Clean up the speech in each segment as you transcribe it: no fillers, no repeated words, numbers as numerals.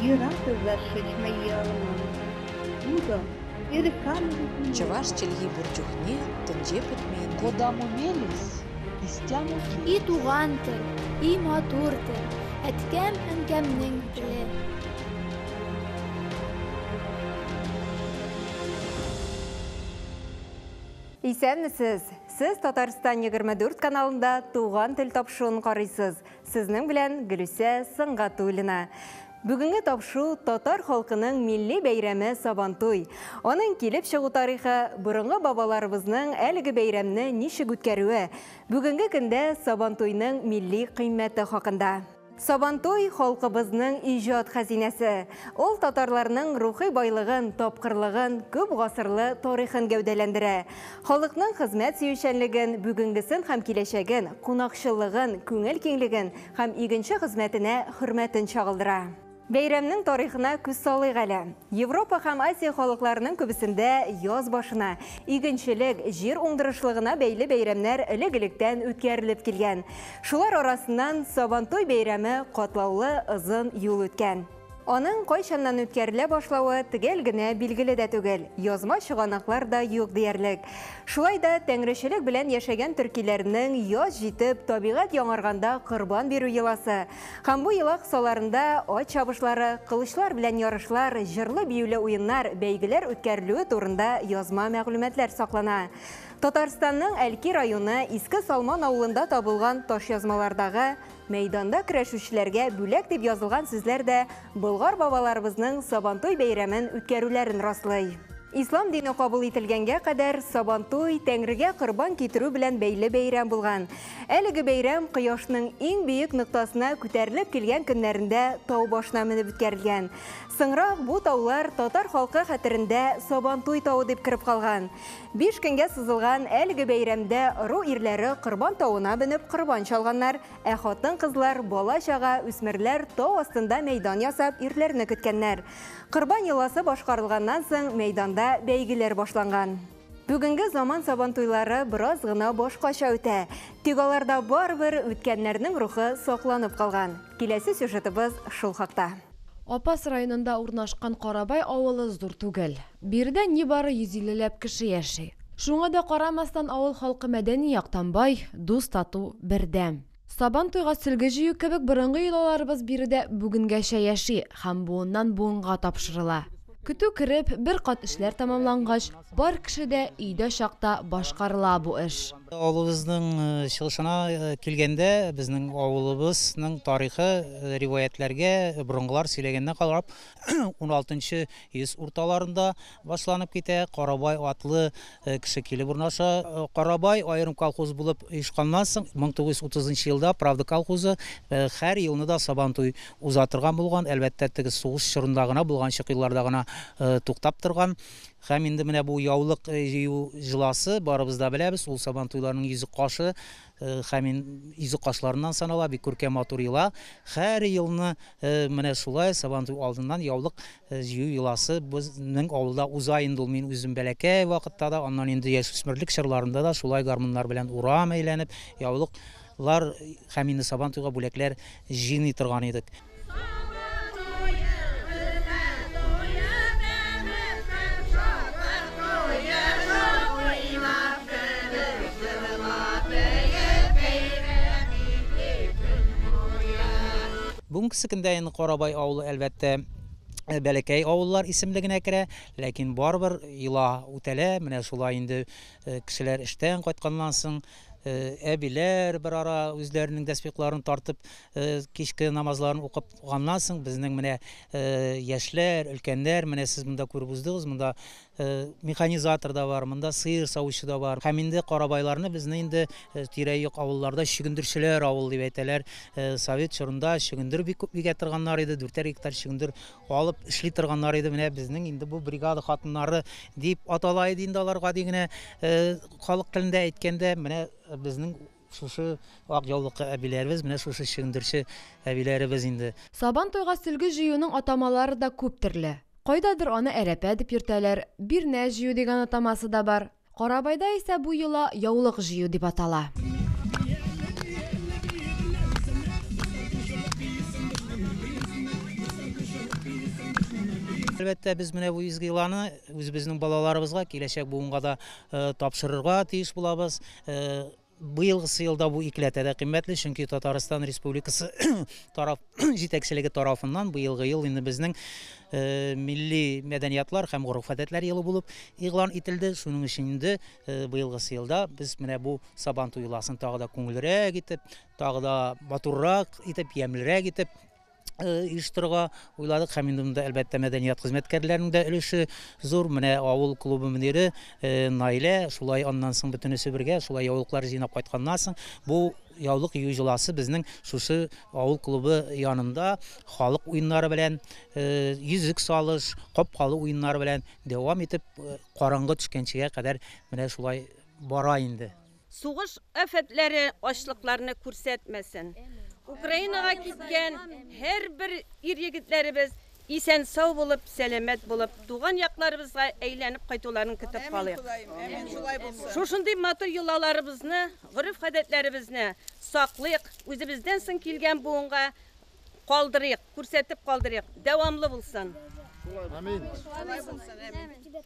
Йыраты зашить майялымын. Будо, иркамы. Чаваш челги бурчухне, тенже путмейн. Кодам умелись, истяну И туган тел, и матур тел, әткәм әнкәмнең теле. Исәнмесез? Сез Татарстан 24 каналында туган тел тапшыуын карыйсыз. Сезнең белән Гөлүсә Сыңгатуллина. Бүгінгі тапшу татар халкының милли бәйрәме Сабантуй. Оның килеп чыгу тарихы, бұрынғы бабаларыбызның әлеге бәйрәмне ничек үткәрүе. Бүгінгі көндә Сабантуйның милли кыйммәте хакында. Сабантуй халкыбызның иҗат хәзинәсе. Ул татарларның рухи байлыгын, тапкырлыгын, күп гасырлы тарихын гәүдәләндерә. Халыкның хезмәт сөючәнлеген, бүгенгесен һәм киләчәген, кунакчыллыгын, күңел киңлеген һәм игенче хезмәтенә хөрмәтен чагылдыра. Бәйрәмнең тарихына күз салыйк әле. Европа һәм Азия халыкларының күбесендә яз башына, игенчелек, җир уңдырышлыгына бәйле бәйрәмнәр элек-электән үткәрелеп килгән. Шулар арасыннан Сабантуй бәйрәме катлаулы озын юл үткән. Аның кайчаннан үткәрелә башлавы төгәл генә билгеле дә түгел. Язма чыганаклар да юк диярлек. Шулай да тәңрешелек белән яшәгән төркиләрнең яз җитеп, табигать яңарганда корбан бирү йоласы. Һәм бу йола кысаларында ат чабышлары, кылычлар белән ярышлар, җырлы биюле уеннар, бәйгеләр үткәрелүе турында язма мәгълүматлар саклана. Татарстанның Әлки районы Иске Салман авылында табылган таш язмалардагы мәйданда көрәшүчеләргә бүләк дип язылган сүзләр дә Болгар бабаларыбызның Сабантуй бәйрәмен үткәрүләрен раслый. Ислам дине кабул ителгәнгә кадәр Сабантуй Тәңрегә корбан китерү белән бәйле бәйрәм булган. Әлеге бәйрәм кояшның иң бөек ноктасына күтәрелеп килгән көннәрендә тау башына менеп үткәрелгән. Соңрак бу таулар татар халкы хәтерендә Сабантуй тауы дип киреп калган. 5 көнгә сузылган әлеге бәйрәмдә ру ирләре корбан тауына менеп корбан чалганнар, ә хатын-кызлар, бала-чага, үсмерләр тау астында мәйдан ясап ирләрне көткәннәр. Корбан йоласы башкарылганнан соң мәйданда бәйгеләр башланган. Бүгенге заман Сабантуйлары бераз гына башкача үтә. Тик аларда барыбер үткәннәрнең рухы сакланып калган. Киләсе сюжетыбыз шул хакта. Апас районында урнашкан Карабай авылы зур түгел. Бирдә нибары 150ләп кеше яши. Шуңа да карамастан авыл халкы мәдәни яктан бай, дус тату, бердәм. Сабантуйга сөлге җыю кебек борынгы йолаларыбыз биредә бүгенгәчә яши һәм буыннан буынга тапшырыла. Көтү кереп, бер кат эшләр тамамлангач, бар кешедә өйдә чакта башкарыла бу эш. Авылыбызның чыгышына килгәндә, безнең авылыбызның тарихы риваятләргә борынгылар сөйләгәннән карап 16нчы йөз урталарында башланып китә. Карабай атлы кеше килеп урнаша. Карабай аерым колхоз булып оешканнан соң 1930 елда Правда колхозы һәр елны да Сабантуй узатырган булган. Әлбәттә, теге сугыш чорында гына булган чыкыйларда гына туктап торган. Һәм инде менә бу яулык җыю җыласы барыбыз да беләбез. Ул Сабантуйларның йөзек кашы һәм йөзек кашларыннан санала, бик күркәм матур йола. Һәр елны менә шулай Сабантуй алдыннан яулык җыю йоласы безнең авылда уза инде. Ул мин үзем бәләкәй вакытта да, аннан инде яшүсмерлек чорларында да шулай гармуннар белән урам әйләнеп, яулыклар һәм инде Сабантуйга бүләкләр җыйный торган идек. Бүгенге көндә инде Карабай авылы әлбәттә бәләкәй авыллар исемлегенә керә, ләкин барбер йола үтәлә. Менә шулай инде кешеләр эштән кайтканнан соң әбиләр бер ара үзләренең дәспихларын тартып кичке намазларын укыганнан соң безнең менә яшьләр, өлкәннәр, менә сез монда күреп уздыгыз, монда механизатор да бар, монда сыер савучы да бар. Һәм инде Карабайларны безне инде тирә-як авылларда шөгендерчеләр авыл дип әйтәләр. Совет чорында шөгендер бик күп бигә торганнар иде, 4 гектар шөгендер алып эшли торганнар иде. Менә безнең инде бу бригада хатыннары дип атала иде инде аларга дигән халык телендә әйткәндә, менә безнең шушы ак яулыклы әбиләребез, менә шушы шөгендерче әбиләребез инде. Сабантуйга сөлге җыюның атамалары да күп төрле. Кайдадыр аны әрәпә дип йөртәләр, бирнә җыю дигән атамасы да бар. Карабайда исә бу йола яулык җыю дип атала. әлбәттә, без менә бу изге йоланы үзебезнең балаларыбызга, киләчәк буынга да тапшырырга тиеш булабыз. Быелгысы елда бу икеләтә дә кыйммәтле, чөнки Татарстан Республикасы тараф җитәкчелеге тарафыннан быелгы ел инде безнең милли мәдәниятлар һәм гореф-гадәтләр елы булып игълан ителде. Шуның өчен инде быелгысы елда без менә бу Сабантуй йоласын тагы да күңелрәк итеп, тагы да матуррак итеп, ямьлерәк итеп оештырырга уйладык. Һәм инде монда әлбәттә мәдәният хезмәткәрләренең дә өлеше зур. Менә авыл клубы мөдире Наилә, шулай аннан соң бөтенесе бергә, шулай яулыклар җыйнап кайтканнан соң бу яулык ию җыласы безнең шушы авыл клубы янында халык уеннары белән, йөзек салыш, капкалы уеннары белән дәвам итеп, караңгы төшкәнчегә кадәр менә шулай бара инде. Сугыш афәтләре ачлыкларны күрсәтмәсен. Украинага киткән һәр бер ир-егетләребез исән сау булып, сәламәт булып, туган якларыбызга әйләнеп кайтуларын көтеп калыйк. Шушындый матур йолаларыбызны, гореф-гадәтләребезне саклыйк, үзебездән соң килгән буынга калдырыйк, күрсәтеп калдырыйк, дәвамлы булсын. Амин.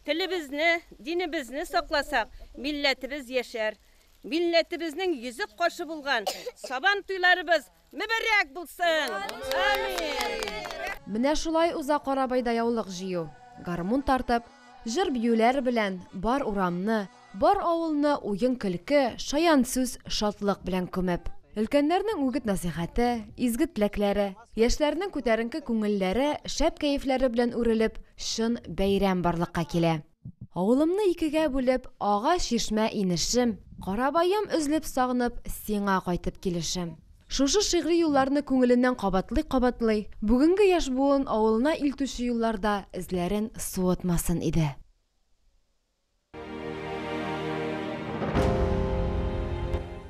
Телебезне, динебезне сакласак, милләтебез яшәр. Милләтебезнең йөзек кашы булган Сабан туйларыбыз мөбарәк булсын. Амин. Менә шулай уза Карабайда яулык җыю. Гармун тартып, җыр биюләр белән бар урамны, бар авылны уен-көлке, шаян сүз, шатлык белән күмеп. Өлкәннәрнең үгет насихаты, изге теләкләре, яшьләрнең күтәренке күңелләре, шәп кәефләре белән үрелеп, шын бәйрәм барлыкка килә. Авылымны икегә бүлеп, ага шишмә инешем, Карабаем үзлеп сагынып, сиңа кайтып килешем. Шушы шигъри юлларны күңеленнән кабатлый, бүгенге яшь буын авылына илтүче юлларда эзләрен суытмасын иде.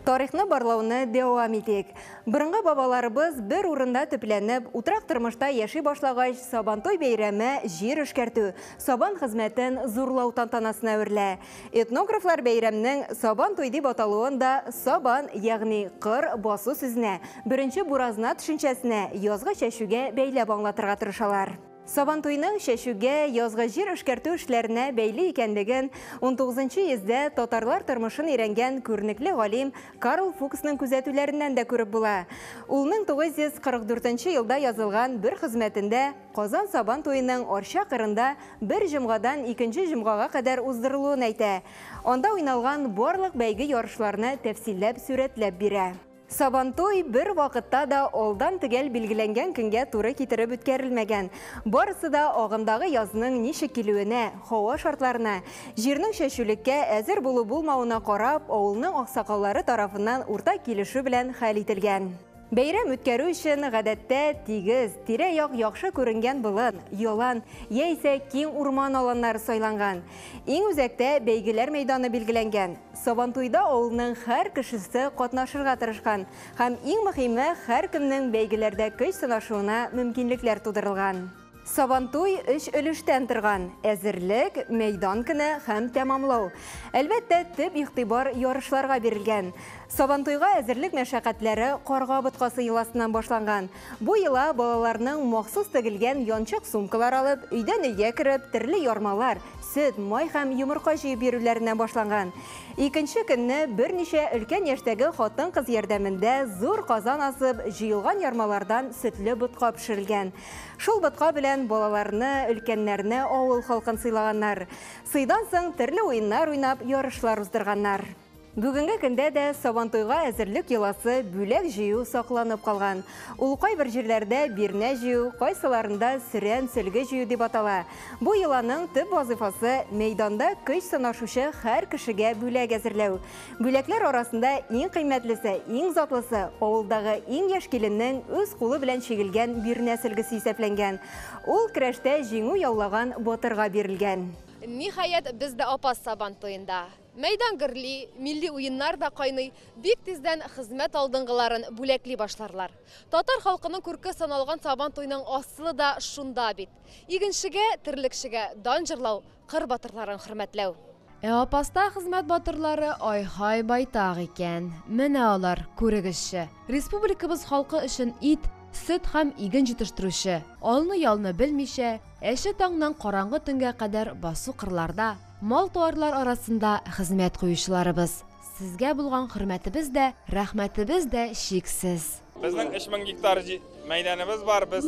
Тарихны барлауны дәвам итик. Борынгы бабаларыбыз бер урында төпләнеп, утрак тормышта яши башлагач, Сабантуй бәйрәме җир эшкәртү, Сабан хезмәтен зурлау тантанасына әверелә. Этнографлар бәйрәмнең Сабантуй дип аталуын да Сабан, ягъни кыр басу сүзенә, беренче буразна төшенчәсенә, язгы чәчүгә бәйләп аңлатырга тырышалар. Сабантуйның чәчүгә, язгы җир эшкәртү эшләренә бәйле икәнлеген 19-нчы йөздә татарлар тормышын өйрәнгән күренекле галим Карл Фуксның күзәтүләреннән дә күреп була. Ул 1944 елда язылган бер хезмәтендә Казан Сабантуйының Арча кырында бер җомгадан икенче җомгага кадәр уздырылуын әйтә. Анда уйналган барлык бәйге ярышларны тәфсилләп сурәтләп бирә. Сабантуй бер вакытта да алдан төгәл билгеләнгән көнгә туры китереп үткәрелмәгән. Барысы да агымдагы язның ничек килүенә, һава шартларына, җирнең чәчүлеккә әзер булу-булмавына карап, авылның аксакаллары тарафыннан урта килешү белән хәл ителгән. Бәйрәм үткәрү өчен гадәттә тигез, тирә-як яхшы күренгән болын, ялан, яисә киң урман аланнары сайланган. Иң үзәктә бәйгеләр мәйданы билгеләнгән. Сабантуйда авылның һәр кешесе катнашырга тырышкан һәм иң мөһиме һәр кемнең бәйгеләрдә көч сынашуына мөмкинлекләр тудырылган. Сабантуй 3 өлештән торган: әзерлек, мәйдан көне һәм тәмамлау. Әлбәттә, төп игътибар ярышларга бирелгән. Сабантуйга әзерлек мәшәкатьләре Карга боткасы йоласыннан башланган. Бу йола балаларның махсус тегелгән янчык сумкалар алып, өйдән өйгә кереп, төрле ярмалар, сөт, май һәм йомырка җыеп бирүләреннән башланган. Икенче көнне берничә өлкән яшьтәге хатын-кыз ярдәмендә зур казан асып, җыелган ярмалардан сөтле ботка пешерелгән. Шул ботка белән балаларны, өлкәннәрне, авыл халкын сыйлаганнар. Сыйдан соң төрле уеннар уйнап, ярышлар уздырганнар. Бүгенге көндә дә Сабантуйга әзерлек йоласы бүләк җыю сакланып калган. Ул кайбер җирләрдә бирнә җыю, кайсыларында сөрән, сөлге җыю дип атала. Бу йоланың төп вазифасы мәйданда көч сынашучы һәр кешегә бүләк әзерләү. Бүләкләр арасында иң кыйммәтлесе, иң затлысы авылдагы иң яшь киленнең үз кулы белән чигелгән бирнә сөлгесе исәпләнгән. Ул көрәштә җиңү яулаган батырга бирелгән. Ниһаять, без дә Апас Сабантуйында. Мәйдан гөрли, милли уеннар да кайный, бик тиздән хезмәт алдынгыларын бүләкли башларлар. Татар халкының күрке саналган Сабантуйның асылы да шунда бит. Игенчегә, терлекшегә дан җырлау, кыр батырларын хөрмәтләү. Апаста хезмәт батырлары ай-һай байтак икән. Менә алар, күрегезче. Республикабыз халкы өчен ит, сөт һәм иген җитештерүче, алны-ялны белмичә, әше таңнан караңгы төнгә кадәр басу кырларда, мал тауарлар арасында хезмәт куючыларыбыз. Сезгә булган хөрмәтебез дә, рәхмәтебез дә чиксез. Безнең 3000 гектар мәйданыбыз бар. Без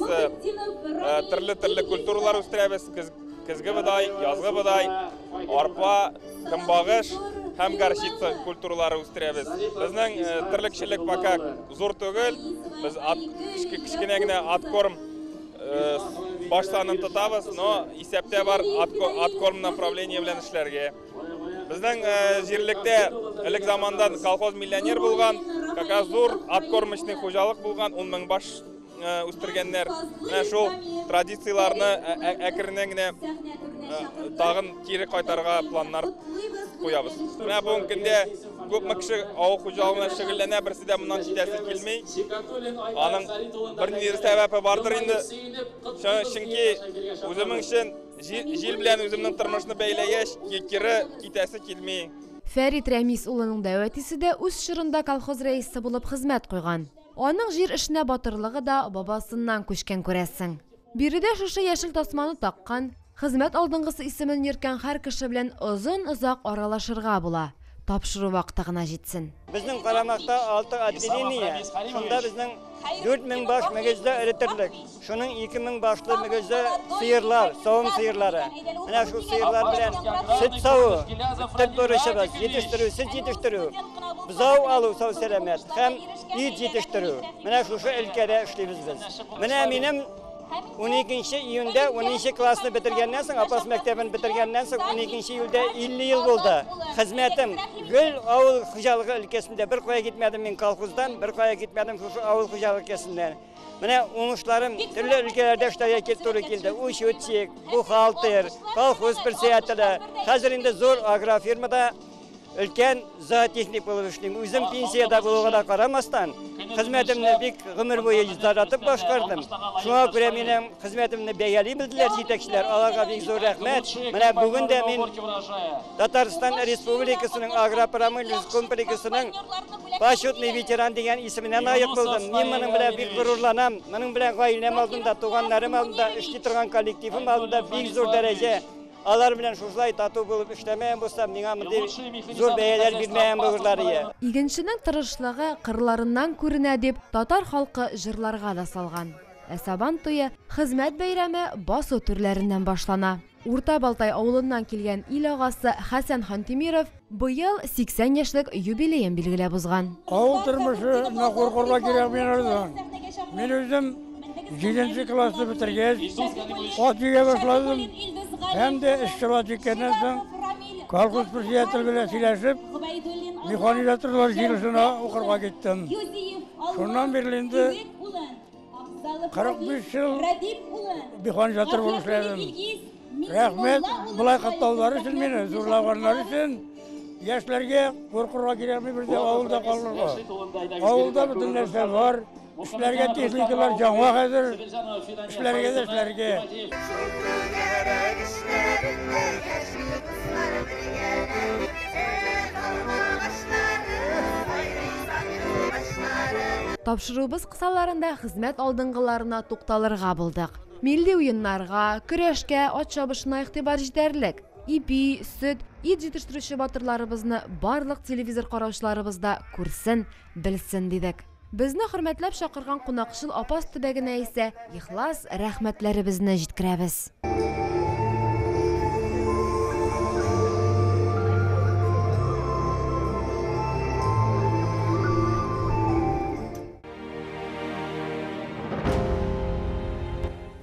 төрле культуралар үстерәбез. Көзге бодай, язгы бодай, арпа, кымбагыш һәм горчица культуралары үстерәбез. Безнең терлекчелек пока зур түгел. Без кичкенә генә аткорм башланып тотабыз, но исәптә бар аткорм направление белән эшләргә. Безнең җирлектә элек замандан колхоз миллионер булган, как зур аткормычный хуҗалык булган, 10 мең баш үстергәннәр. Менә шул традицияларны әкреннән генә тагын кире кайтарга планнар куябыз. Менә бүгенге көндә күпме кеше авыл хуҗалыгы белән шөгыльләнә, берсе дә моннан китәсе килми. Аның бер сәбәбе бардыр инде. Чөнки үземнең өчен җил белән үземнең тормышны бәйләгәч, кире китәсе килми. Фәрит Рәмис улының дәвәтисе дә үз чорында колхоз рәисе булып хезмәт куйган. Аның җир эшенә батырлыгы да бабасыннан күчкән күрәсең. Биредә шушы яшел тасманы таккан, хезмәт алдынгысы исемен йөрткән һәр кеше белән озын-озак аралашырга була. Тапшыру вакыты гына җитсен. Безнең Карамакта 6 отделение, шунда безнең 4000 баш мөгезле эретерлек. Шуның 2000 башлы мөгезле сыерлар, савым сыерлары. Менә шул сыерлар белән сөт савы, төп торышыбыз, җитештерү, сөт җитештерү, бузау алу сау сәламәт һәм ит җитештерү. Менә шушы өлкәдә эшлибез без. Менә минем 12 июньдә 10 классны бетергәннән соң, апас мәктәбен бетергәннән соң 12 июльдә 50 ел булды. Хезмәтем гөл авыл хуҗалыгы өлкәсендә бер кая китмәдем мин колхоздан, бер кая китмәдем шушы авыл хуҗалыгы өлкәсеннән. Менә уңышларым төрле өлкәләрдә эшләргә туры килде. Учетчик, бухгалтер, колхоз председателе. Хәзер инде зур агрофирмада өлкән зоотехник булып эшлим. Үзем пенсияда булуга да карамастан, хезмәтемне бик гомер буе заратып башкардым. Шуңа күрә минем хезмәтемне бәяли белделәр җитәкчеләр. Аларга бик зур рәхмәт. Менә бүген дә мин Татарстан Республикасының агропромышленность комплексының почетный ветеран дигән исеменә лаек булдым. Мин моның белән бик горурланам. Моның белән гаиләм алдында, туганнарым алдында, эшли торган коллективым алдында бик зур дәрәҗә. Алар белән шулай тату булып эшләмәгән булсам, миңа мондый зур бәяләр бирмәгән булырлар. Игенченең тырышлыгы кырларыннан күренә дип татар халкы җырларга да салган. Сабан туе хезмәт бәйрәме басу төрләреннән башлана. Урта Балтай авылыннан килгән ил агасы Хәсән Хантимиров быел 80 яшьлек юбилеен билгеләп узган. Авыл тормышы нахурга кирәк мен. Мин үзем 7 классны бетергәч, ат җигә башладым. Hem de işçilikten sonra kolxoz председатель белән сөйләшеп, механизаторлар җыелышына укырга киттем. Шуннан бирле инде 45 ел механизатор булып эшләдем. Рәхмәт булай каттаулар өчен мине, зурлаганнар өчен. Яшьләргә куркырга кирәкми, бер дә авылда калырга. Авылда бөтен нәрсә бар. Эшләргә техникалар жаңа хәзер. Эшләргә. Тапшырубыз кысаларында хезмәт алдынгыларына тукталырга булдык. Милли уеннарга, көрәшкә, ат чабышына игътибар җитәрлек. Ипи, сөт, ит җитештерүче батырларыбызны барлык телевизор караучыларыбыз да күрсен, белсен дидек. Безне хөрмәтләп чакырган кунакчыл апас төбәгенә исә ихлас рәхмәтләребезне җиткерәбез.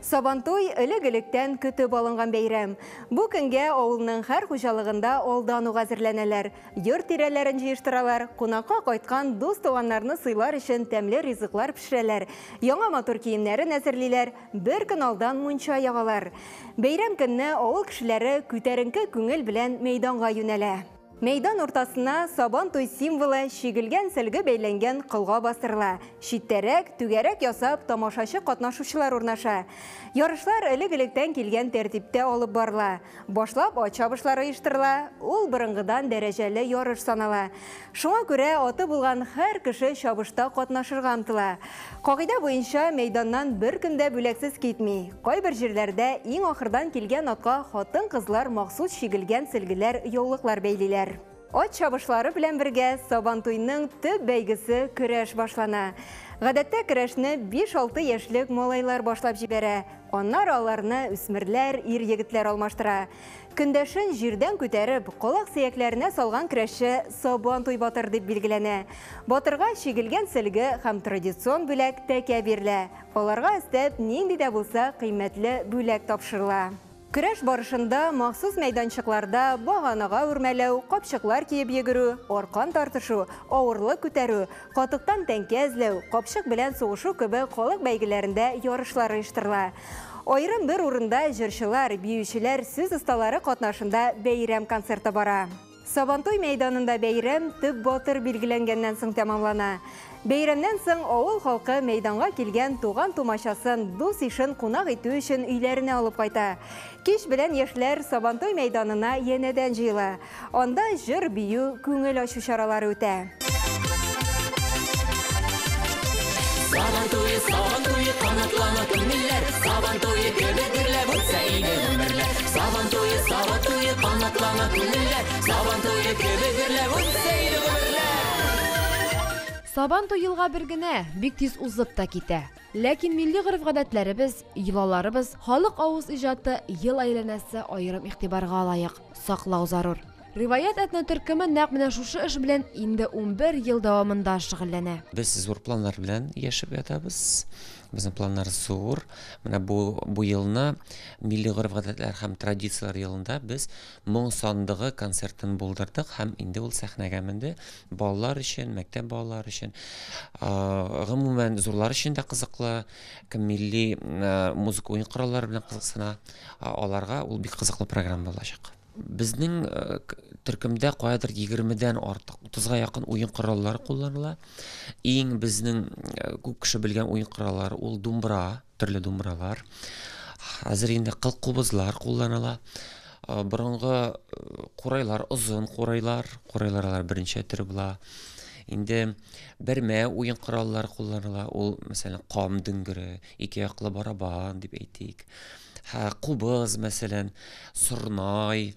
Сабантуй элек-электән көтеп алынган бәйрәм. Бу көнгә авылның һәр хуҗалыгында алдан ук әзерләнәләр. Йорт тирәләрен җыештыралар, кунакка кайткан дус туганнарны сыйлар өчен тәмле ризыклар пешерәләр. Яңа матур киемнәрен әзерлиләр, бер көн алдан мунча ягалар. Бәйрәм көнне авыл кешеләре күтәренке күңел белән мәйданга юнәлә. Мейдан ортасына сабан той символы шигелгән сөлге бәйләнгән кылга бастырыла. Шиттәрәк, түгәрәк ясап, тамашачы катнашучылар урнаша. Ярышлар элек-электән килгән тәртиптә алып барыла. Башлап ачабышлар оештырыла, ул борынгыдан дәрәҗәле ярыш санала. Шуңа күрә аты булган һәр кеше чабышта катнашырга омтыла. Кагыйдә буенча мәйданнан бер көндә бүләксез китми. Кайбер җирләрдә иң ахырдан килгән атка хатын-кызлар махсус шигелгән сөлгеләр, яулыклар бәйлиләр. Ат чабышлары белән бергә сабан туйның төп бәйгесе көрәш башлана. Гадәттә көрәшне 5-6 яшьлек малайлар башлап җибәрә. Аннары аларны үсмерләр, ир-егетләр алмаштыра. Көндәшен җирдән күтәреп, колак сөякләренә салган көрәшче сабан туй батыр дип билгеләнә. Батырга шигелгән сөлге һәм традицион бүләк тәкә бирелә. Аларга өстәп нинди дә булса кыйммәтле бүләк тапшырыла. Көрәш барышында махсус мәйданчыкларда баганага үрмәләү, капчыклар киеп йөгерү, аркан тартышу, авырлык күтәрү, катыктан тәңкә эзләү, капчык белән сугышу кебек халык бәйгеләрендә ярышлар оештырыла. Айрым бер урында җырчылар, биючеләр, сүз осталары катнашында бәйрәм концерты бара. Сабантуй мәйданында бәйрәм төп батыр билгеләнгәннән соң тәмамлана. Бәйрәмнән соң авыл халкы мәйданга килгән туган тумачасын, дус ишен кунак итү өчен өйләренә алып кайта. Кич белән яшьләр Сабантуй мәйданына янәдән җыела. Анда җыр, бию, күңел ачу чаралары үтә. Сабантуй, канатлана күңелләр, Сабантуй кебек гөрләп үтсә иде гомерләр. Сабантуй, канатлана күңелләр, Сабантуй кебек гөрләп үтсә иде гомерләр. Сабан туй елга бер генә, бик тиз узып та китә. Ләкин милли гореф-гадәтләребез, йолаларыбыз, халык авыз иҗаты ел әйләнәсе аерым игътибарга лаек, саклау зарур. Риваят этно төркеме нәкъ менә шушы эш белән инде 11 ел дәвамында шөгыльләнә. Без зур планнар белән яшәп ятабыз. Безнең планнар зур. Менә бу елны милли гореф-гадәтләр һәм традициялар елында без 1000 сандыгы концертын булдырдык һәм инде ул сәхнәгә менде. Балалар өчен, мәктәп балалары өчен, гомумән зурлар өчен дә кызыклы, кем милли музыка уен кораллары белән кызыксына, аларга ул бик кызыклы программа булачак. Безнең төркемдә каядыр 20дән артык, 30га якын уен кораллары кулланыла. Иң безнең күп кеше белгән уен кораллары ул думбра, төрле думбралар. Хәзер инде кылкубызлар кулланыла. Борынгы курайлар, озын курайлар беренче төре була. Инде бермә уен кораллары кулланыла. Ул, мәсәлән, кам диңгере, ике яклы барабан дип әйтик. Кубыз, мәсәлән, сурнай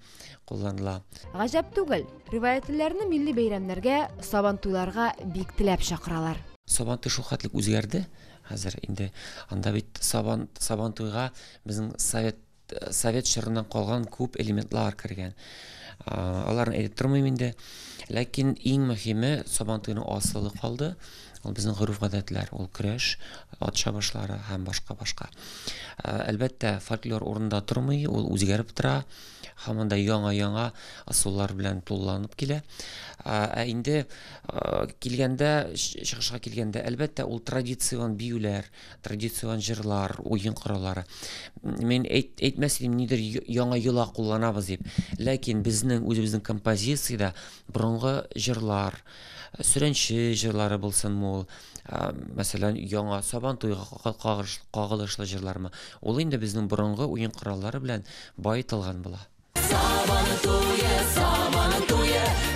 кулланыла. Гаҗәп түгел, риваятләрне милли бәйрәмнәргә, сабантуйларга бик теләп чакыралар. Сабантуй шул хәтлек үзгәрде. Хәзер инде анда бит сабантуйга безнең совет чорыннан калган күп элементлар кергән. Аларны әйтеп тормыйм инде. Ләкин иң мөһиме сабантуйның асылы калды. Ул безнең гореф-гадәтләр, ул көрәш, ат чабышлары һәм башка. Әлбәттә, фольклор урында тормый, ул үзгәреп тора, һәм анда яңа асыллар белән тулланып килә. Инде килгәндә, чыгышка килгәндә, әлбәттә, ул традицион биюләр, традицион җырлар, уен кораллары. Мен әйтмәсем нидер яңа йола кулланабыз дип. Ләкин безнең үзебезнең композициядә борынгы җырлар, сүрәнче җырлары булсын мул, мәсәлән, яңа сабантуйга кагылышлы җырлармы, ул инде безнең борынгы уен кораллары белән баетылган була. Сабантуе,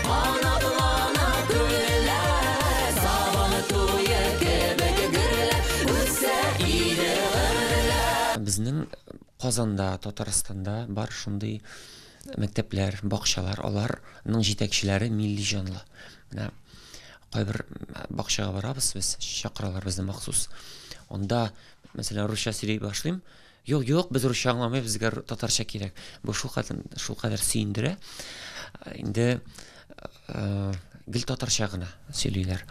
канатлана күңелләр, Сабантуе кебек гөрләп үтсә иде гомерләр. Безнең Казанда, Татарстанда бар шундый мәктәпләр, бакчалар, аларның җитәкчеләре милли җанлы. Менә кайбер бакчага барабыз без, чакыралар безне махсус. Анда, мәсәлән, русча сөйли башлыйм. Юк, без русча аңламыйбыз, безгә татарча кирәк. Бу шул кадәр сөендерә. Инде гел татарча гына сөйлиләр.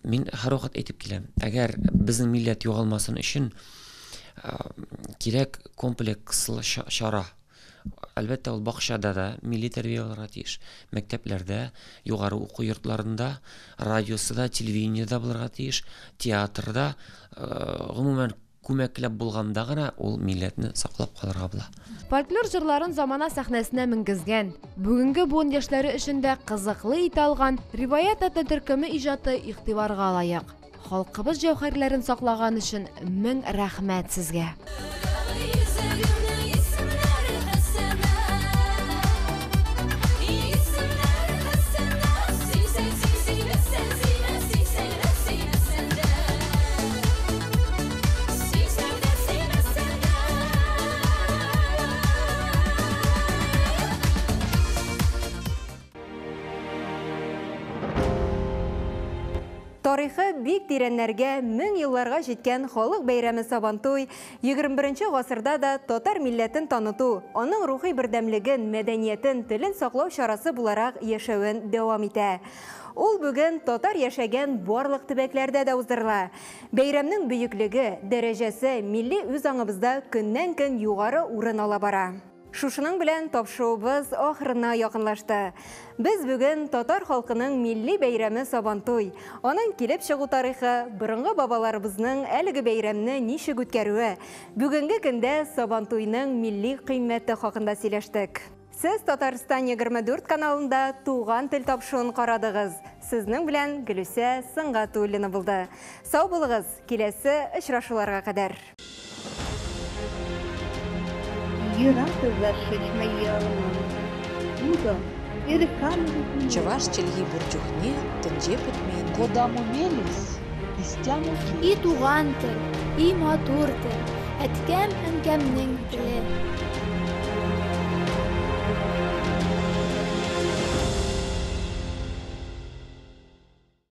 Мин һәрвакыт әйтеп киләм, әгәр безнең милләт югалмасын өчен кирәк комплекслы чара. Әлбәттә, ул бакчада да милли тәрбия булырга тиеш. Мәктәпләрдә, югары уку йортларында, радиосында, телевидениедә булырга тиеш, театрда, гомумән күмәкләп булганда гына ул милләтне саклап калырга була. Фольклор җырларын замана сәхнәсенә менгезгән, бүгенге буын яшьләре өчендә кызыклы итә алган риваять атлы төркеме иҗаты игътибарга лаек. Халкыбыз җәүһәрләрен саклаган өчен мең рәхмәт сезгә. Тарихы бик тирәннәргә, мең елларга җиткән халык бәйрәме Сабантуй 21 гасырда да татар милләтен таныту, аның рухи бердәмлеген, мәдәниятен, телен саклау чарасы буларак яшәвен дәвам итә. Ул бүген татар яшәгән барлык төбәкләрдә дә уздырыла. Бәйрәмнең бөеклеге, дәрәҗәсе милли үзаңыбызда көннән-көн югары урын ала бара. Шушының белән тапшыруыбыз ахырына якынлашты. Без бүген татар халкының милли бәйрәме Сабантуй, аның килеп чыгу тарихы, борынгы бабаларыбызның әлеге бәйрәмне ничек үткәрүе, бүгенге көндә Сабантуйның милли кыйммәте хакында сөйләштек. Сез Татарстан 24 каналында туган тел тапшыруын карадыгыз. Сезнең белән Гөлүсә Сыңгатуллина булды. Сау булыгыз, киләсе очрашуларга кадәр. Чуваш челги бурчухне тенҗе бетмәен. Куда мумелис, истяму И туган тел, и матур тел, әткәм әнкәмнең теле.